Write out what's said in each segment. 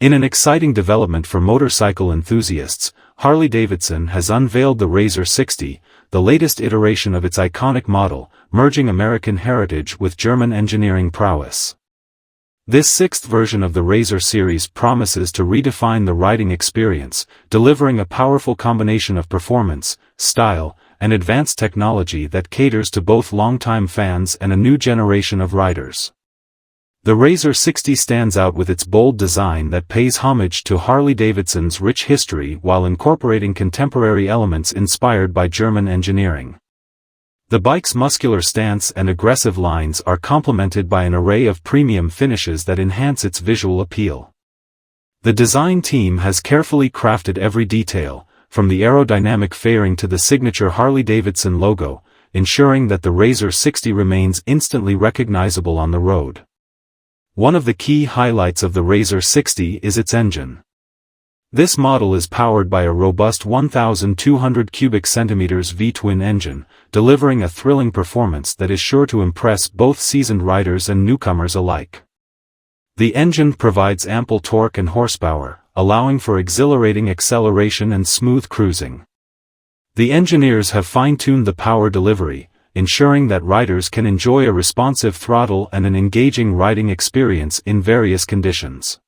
In an exciting development for motorcycle enthusiasts, Harley-Davidson has unveiled the RZR 60, the latest iteration of its iconic model, merging American heritage with German engineering prowess. This sixth version of the RZR series promises to redefine the riding experience, delivering a powerful combination of performance, style, and advanced technology that caters to both longtime fans and a new generation of riders. The RZR 60 stands out with its bold design that pays homage to Harley-Davidson's rich history while incorporating contemporary elements inspired by German engineering. The bike's muscular stance and aggressive lines are complemented by an array of premium finishes that enhance its visual appeal. The design team has carefully crafted every detail, from the aerodynamic fairing to the signature Harley-Davidson logo, ensuring that the RZR 60 remains instantly recognizable on the road. One of the key highlights of the RZR 60 is its engine. This model is powered by a robust 1,200 cubic centimeters V-twin engine, delivering a thrilling performance that is sure to impress both seasoned riders and newcomers alike. The engine provides ample torque and horsepower, allowing for exhilarating acceleration and smooth cruising. The engineers have fine-tuned the power delivery, ensuring that riders can enjoy a responsive throttle and an engaging riding experience in various conditions.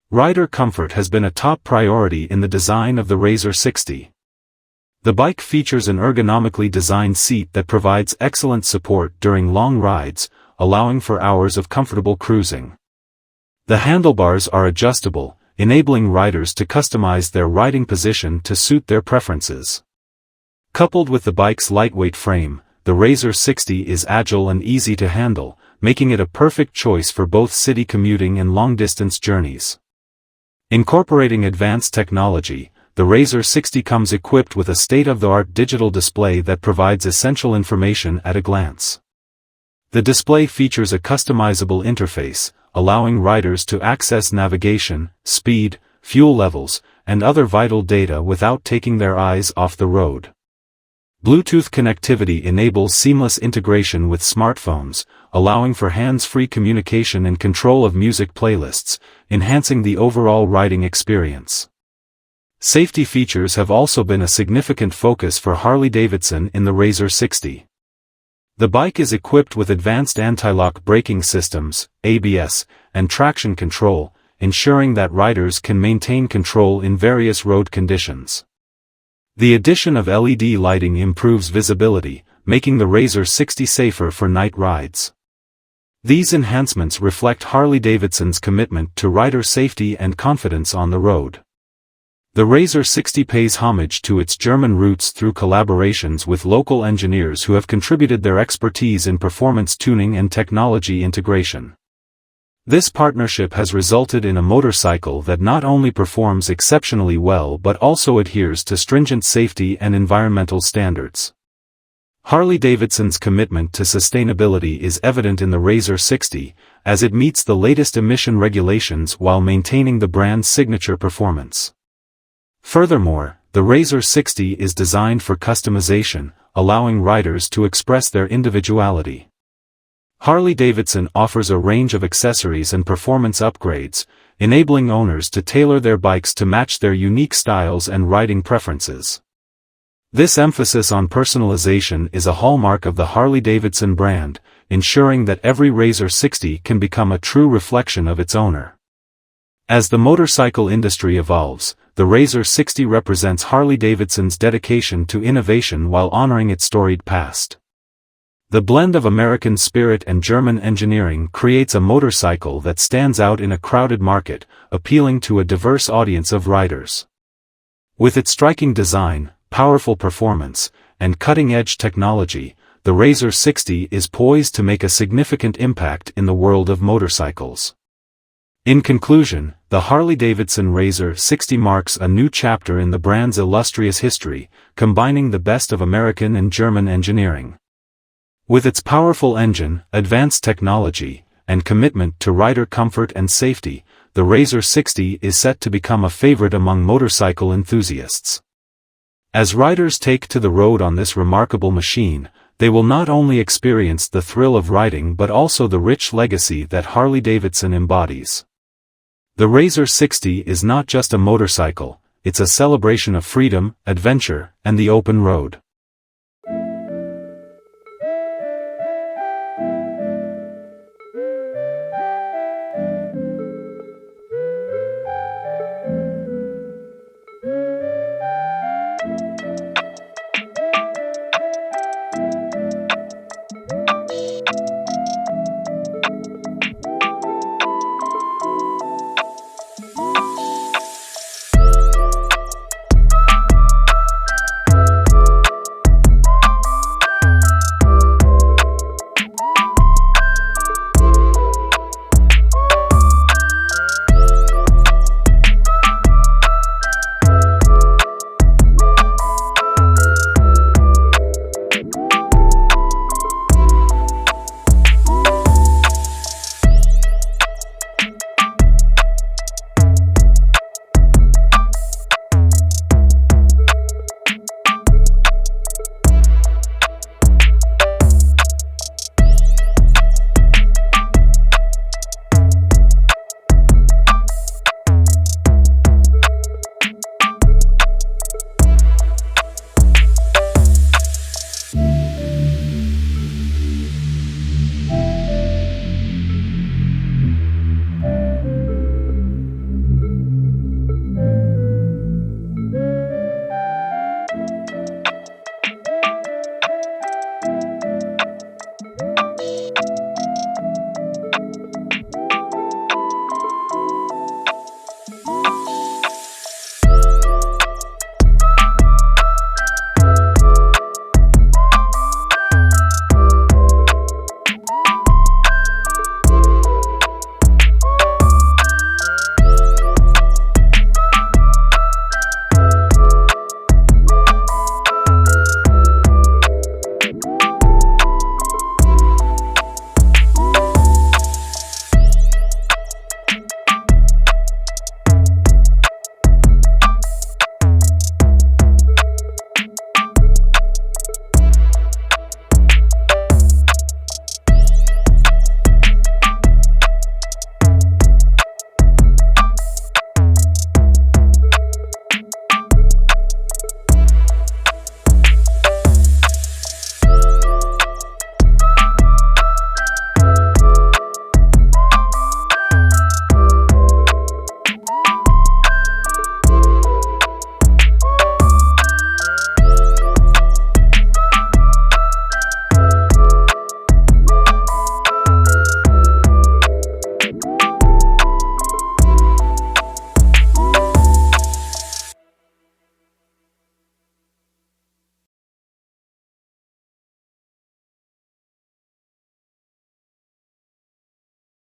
Rider comfort has been a top priority in the design of the RZR 60. The bike features an ergonomically designed seat that provides excellent support during long rides, allowing for hours of comfortable cruising. The handlebars are adjustable, enabling riders to customize their riding position to suit their preferences. Coupled with the bike's lightweight frame, the RZR 60 is agile and easy to handle, making it a perfect choice for both city commuting and long-distance journeys. Incorporating advanced technology, the RZR 60 comes equipped with a state-of-the-art digital display that provides essential information at a glance. The display features a customizable interface, allowing riders to access navigation, speed, fuel levels, and other vital data without taking their eyes off the road. Bluetooth connectivity enables seamless integration with smartphones, allowing for hands-free communication and control of music playlists, enhancing the overall riding experience. Safety features have also been a significant focus for Harley-Davidson in the RZR 60. The bike is equipped with advanced anti-lock braking systems, ABS, and traction control, ensuring that riders can maintain control in various road conditions. The addition of LED lighting improves visibility, making the RZR 60 safer for night rides. These enhancements reflect Harley-Davidson's commitment to rider safety and confidence on the road. The RZR 60 pays homage to its German roots through collaborations with local engineers who have contributed their expertise in performance tuning and technology integration. This partnership has resulted in a motorcycle that not only performs exceptionally well but also adheres to stringent safety and environmental standards. Harley-Davidson's commitment to sustainability is evident in the RZR 60, as it meets the latest emission regulations while maintaining the brand's signature performance. Furthermore, the RZR 60 is designed for customization, allowing riders to express their individuality. Harley-Davidson offers a range of accessories and performance upgrades, enabling owners to tailor their bikes to match their unique styles and riding preferences. This emphasis on personalization is a hallmark of the Harley-Davidson brand, ensuring that every RZR 60 can become a true reflection of its owner. As the motorcycle industry evolves, the RZR 60 represents Harley-Davidson's dedication to innovation while honoring its storied past. The blend of American spirit and German engineering creates a motorcycle that stands out in a crowded market, appealing to a diverse audience of riders. With its striking design, powerful performance, and cutting-edge technology, the RZR 60 is poised to make a significant impact in the world of motorcycles. In conclusion, the Harley-Davidson RZR 60 marks a new chapter in the brand's illustrious history, combining the best of American and German engineering. With its powerful engine, advanced technology, and commitment to rider comfort and safety, the RZR 60 is set to become a favorite among motorcycle enthusiasts. As riders take to the road on this remarkable machine, they will not only experience the thrill of riding but also the rich legacy that Harley-Davidson embodies. The Razor 60 is not just a motorcycle, it's a celebration of freedom, adventure, and the open road.